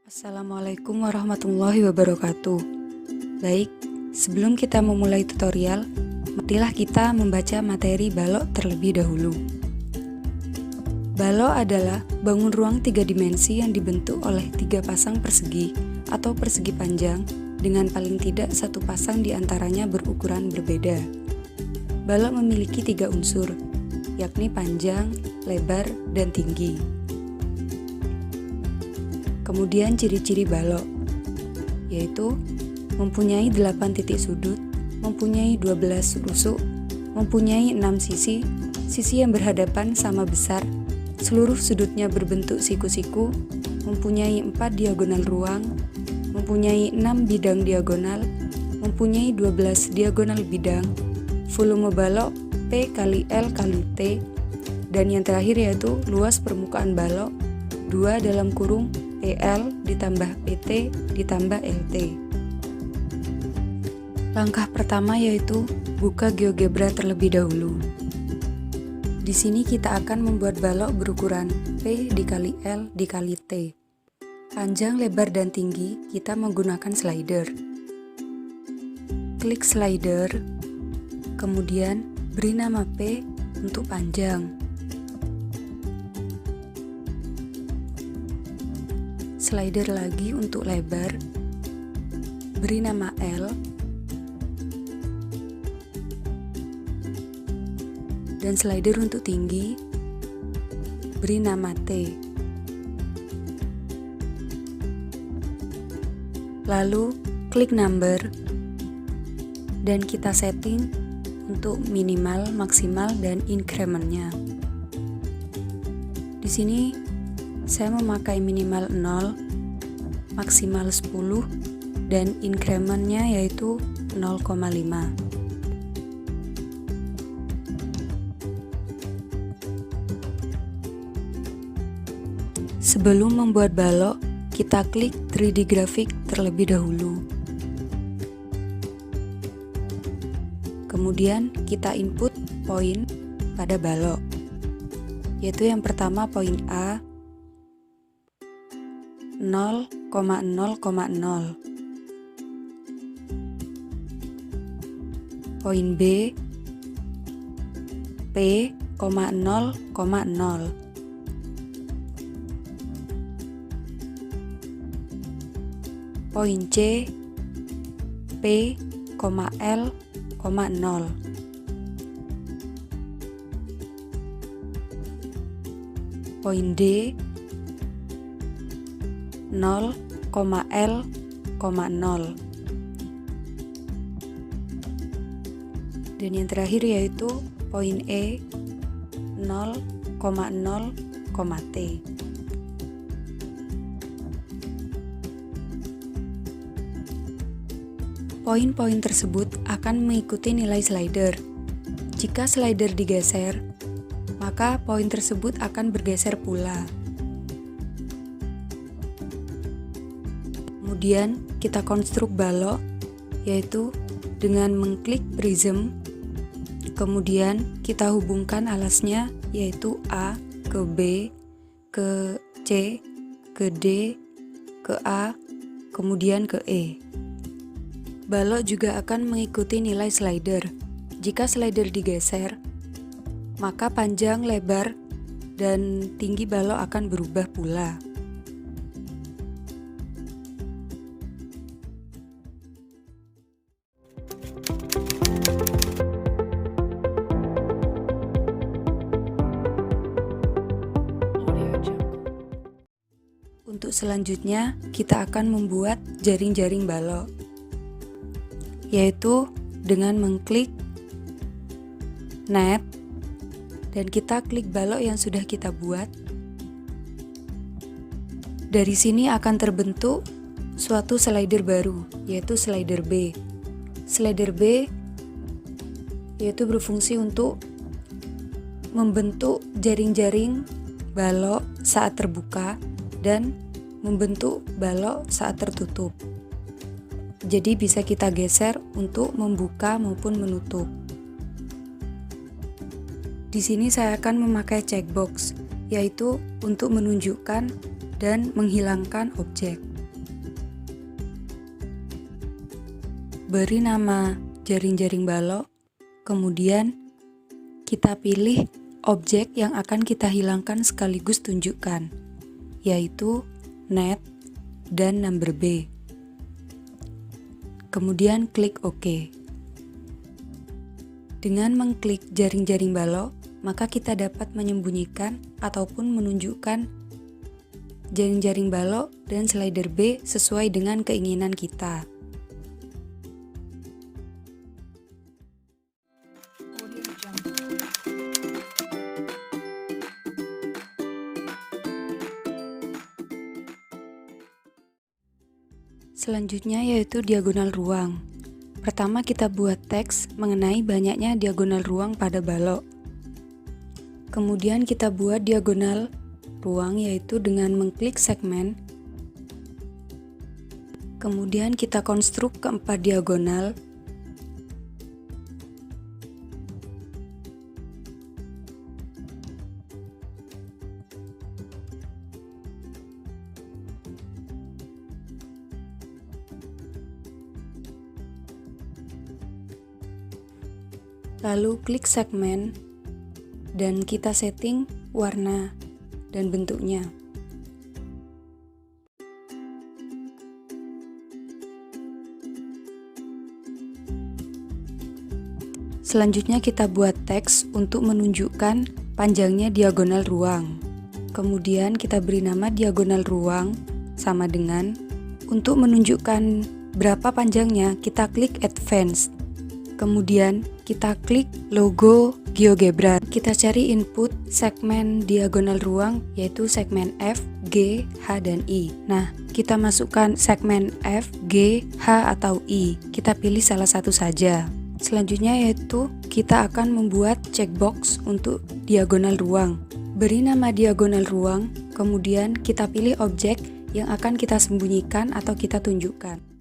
Assalamualaikum warahmatullahi wabarakatuh. Baik, sebelum kita memulai tutorial, marilah kita membaca materi balok terlebih dahulu. Balok adalah bangun ruang 3 dimensi yang dibentuk oleh 3 pasang persegi atau persegi panjang dengan paling tidak satu pasang di antaranya berukuran berbeda. Balok memiliki 3 unsur, yakni panjang, lebar, dan tinggi. Kemudian ciri-ciri balok, yaitu mempunyai 8 titik sudut, mempunyai 12 rusuk, mempunyai 6 sisi, sisi yang berhadapan sama besar, seluruh sudutnya berbentuk siku-siku, mempunyai 4 diagonal ruang, mempunyai 6 bidang diagonal, mempunyai 12 diagonal bidang, volume balok P kali L kali T, dan yang terakhir yaitu luas permukaan balok 2 dalam kurung PL ditambah PT ditambah LT. Langkah pertama yaitu buka GeoGebra terlebih dahulu. Di sini kita akan membuat balok berukuran P dikali L dikali T. Panjang, lebar, dan tinggi kita menggunakan slider. Klik slider, kemudian beri nama P untuk panjang. Slider lagi untuk lebar, beri nama L, dan slider untuk tinggi, beri nama T. Lalu klik number, dan kita setting untuk minimal, maksimal, dan increment-nya. Di sini saya memakai minimal 0, maksimal 10, dan increment-nya yaitu 0,5. Sebelum membuat balok, kita klik 3D Graphic terlebih dahulu. Kemudian kita input poin pada balok, yaitu yang pertama poin A 0,0,0, poin B P,0,0, poin C P,L,0, poin D 0,L,0, dan yang terakhir yaitu poin E 0,0, T. Poin-poin tersebut akan mengikuti nilai slider. Jika slider digeser, maka poin tersebut akan bergeser pula. Kemudian kita konstruk balok, yaitu dengan mengklik prism, kemudian kita hubungkan alasnya yaitu A ke B, ke C, ke D, ke A, kemudian ke E. Balok juga akan mengikuti nilai slider. Jika slider digeser, maka panjang, lebar, dan tinggi balok akan berubah pula. Untuk selanjutnya, kita akan membuat jaring-jaring balok, yaitu dengan mengklik net, dan kita klik balok yang sudah kita buat. Dari sini akan terbentuk suatu slider baru, yaitu slider B. Slider B yaitu berfungsi untuk membentuk jaring-jaring balok saat terbuka dan membentuk balok saat tertutup. Jadi bisa kita geser untuk membuka maupun menutup. Di sini saya akan memakai checkbox, yaitu untuk menunjukkan dan menghilangkan objek. beri nama jaring-jaring balok, kemudian kita pilih objek yang akan kita hilangkan sekaligus tunjukkan, yaitu net dan number B. Kemudian klik OK. Dengan mengklik jaring-jaring balok, maka kita dapat menyembunyikan ataupun menunjukkan jaring-jaring balok dan slider B sesuai dengan keinginan kita. Selanjutnya yaitu diagonal ruang. Pertama kita buat teks mengenai banyaknya diagonal ruang pada balok. Kemudian kita buat diagonal ruang yaitu dengan mengklik segmen. Kemudian kita konstruk keempat diagonal. Lalu klik segmen dan kita setting warna dan bentuknya. Selanjutnya kita buat teks untuk menunjukkan panjangnya diagonal ruang. Kemudian kita beri nama diagonal ruang sama dengan, untuk menunjukkan berapa panjangnya kita klik advance. Kemudian kita klik logo GeoGebra. Kita cari input segmen diagonal ruang yaitu segmen F, G, H, dan I. Nah, kita masukkan segmen F, G, H, atau I. Kita pilih salah satu saja. Selanjutnya yaitu kita akan membuat checkbox untuk diagonal ruang. Beri nama diagonal ruang, kemudian kita pilih objek yang akan kita sembunyikan atau kita tunjukkan.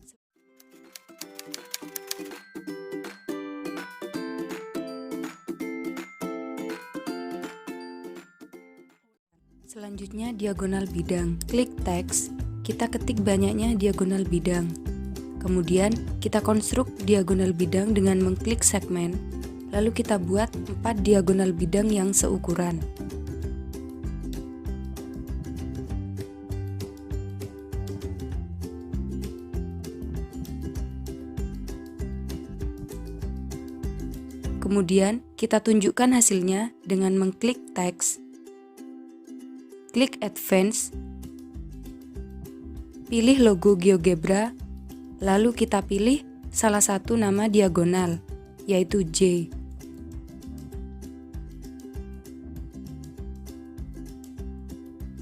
Selanjutnya diagonal bidang. Klik teks, kita ketik banyaknya diagonal bidang. Kemudian kita konstruk diagonal bidang dengan mengklik segmen. Lalu kita buat 4 diagonal bidang yang seukuran. Kemudian kita tunjukkan hasilnya dengan mengklik teks. Klik advance, pilih logo GeoGebra, lalu kita pilih salah satu nama diagonal, yaitu J.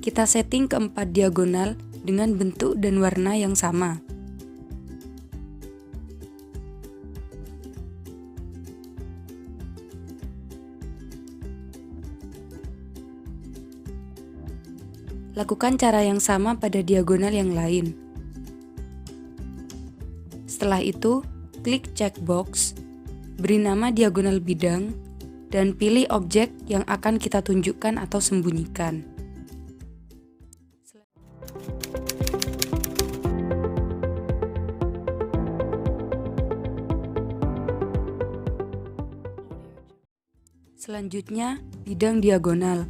Kita setting keempat diagonal dengan bentuk dan warna yang sama. Lakukan cara yang sama pada diagonal yang lain. Setelah itu, klik checkbox, beri nama diagonal bidang, dan pilih objek yang akan kita tunjukkan atau sembunyikan. Selanjutnya, bidang diagonal.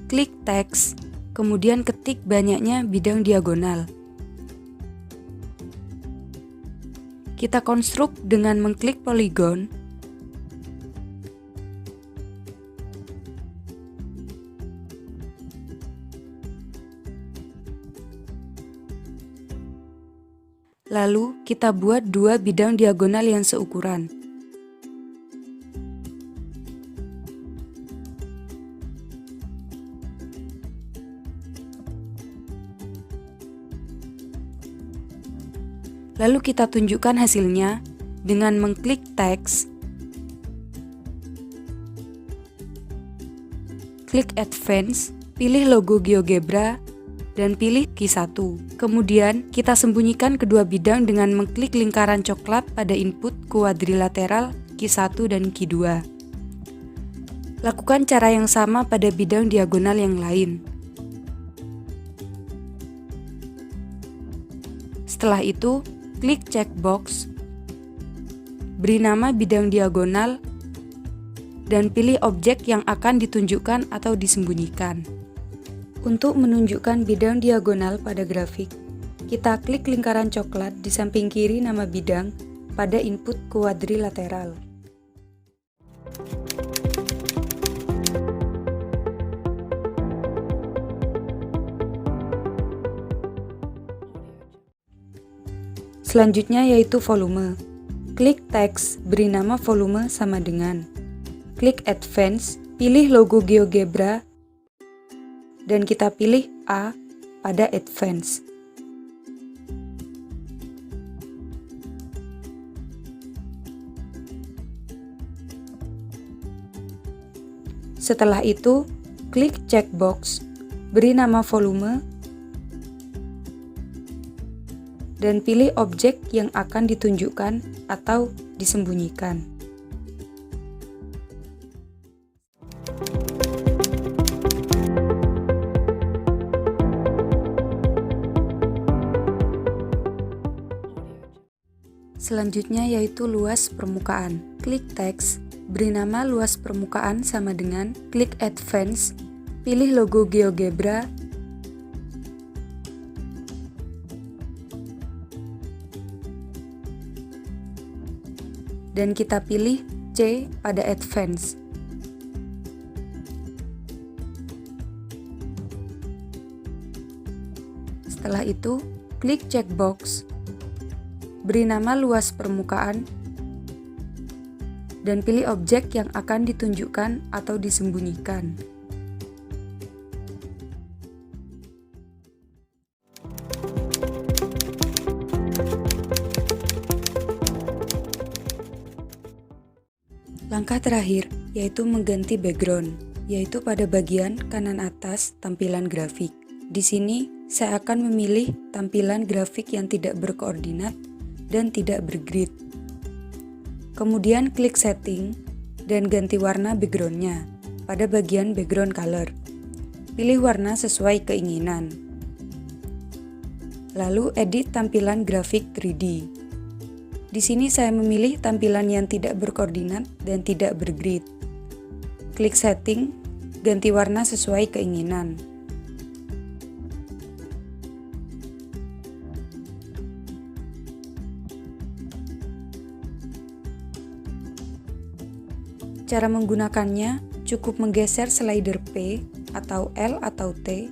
Klik teks, kemudian ketik banyaknya bidang diagonal. Kita konstruk dengan mengklik poligon. Lalu kita buat 2 bidang diagonal yang seukuran. Lalu kita tunjukkan hasilnya dengan mengklik teks, klik advance, pilih logo GeoGebra, dan pilih Q1. Kemudian kita sembunyikan kedua bidang dengan mengklik lingkaran coklat pada input kuadrilateral Q1 dan Q2. Lakukan cara yang sama pada bidang diagonal yang lain. Setelah itu, klik checkbox, beri nama bidang diagonal, dan pilih objek yang akan ditunjukkan atau disembunyikan. Untuk menunjukkan bidang diagonal pada grafik, kita klik lingkaran coklat di samping kiri nama bidang pada input kuadrilateral. Selanjutnya yaitu volume. Klik teks, beri nama volume sama dengan. Klik advance, pilih logo GeoGebra, dan kita pilih A pada advance. Setelah itu, klik checkbox, beri nama volume, dan pilih objek yang akan ditunjukkan atau disembunyikan. Selanjutnya yaitu luas permukaan. Klik teks, beri nama luas permukaan sama dengan, klik advance, pilih logo GeoGebra, dan kita pilih C pada advance. Setelah itu, klik checkbox, beri nama luas permukaan, dan pilih objek yang akan ditunjukkan atau disembunyikan. Langkah terakhir yaitu mengganti background, yaitu pada bagian kanan atas tampilan grafik. Di sini saya akan memilih tampilan grafik yang tidak berkoordinat dan tidak bergrid. Kemudian klik setting dan ganti warna backgroundnya pada bagian background color. Pilih warna sesuai keinginan. Lalu edit tampilan grafik 3D. Di sini saya memilih tampilan yang tidak berkoordinat dan tidak bergrid. Klik setting, ganti warna sesuai keinginan. Cara menggunakannya cukup menggeser slider P atau L atau T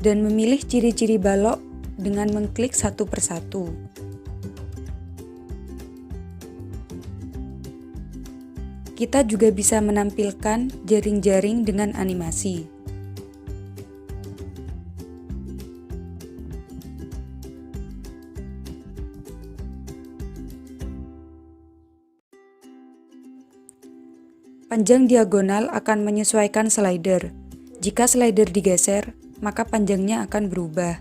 dan memilih ciri-ciri balok dengan mengklik satu persatu. Kita juga bisa menampilkan jaring-jaring dengan animasi. Panjang diagonal akan menyesuaikan slider. Jika slider digeser, maka panjangnya akan berubah.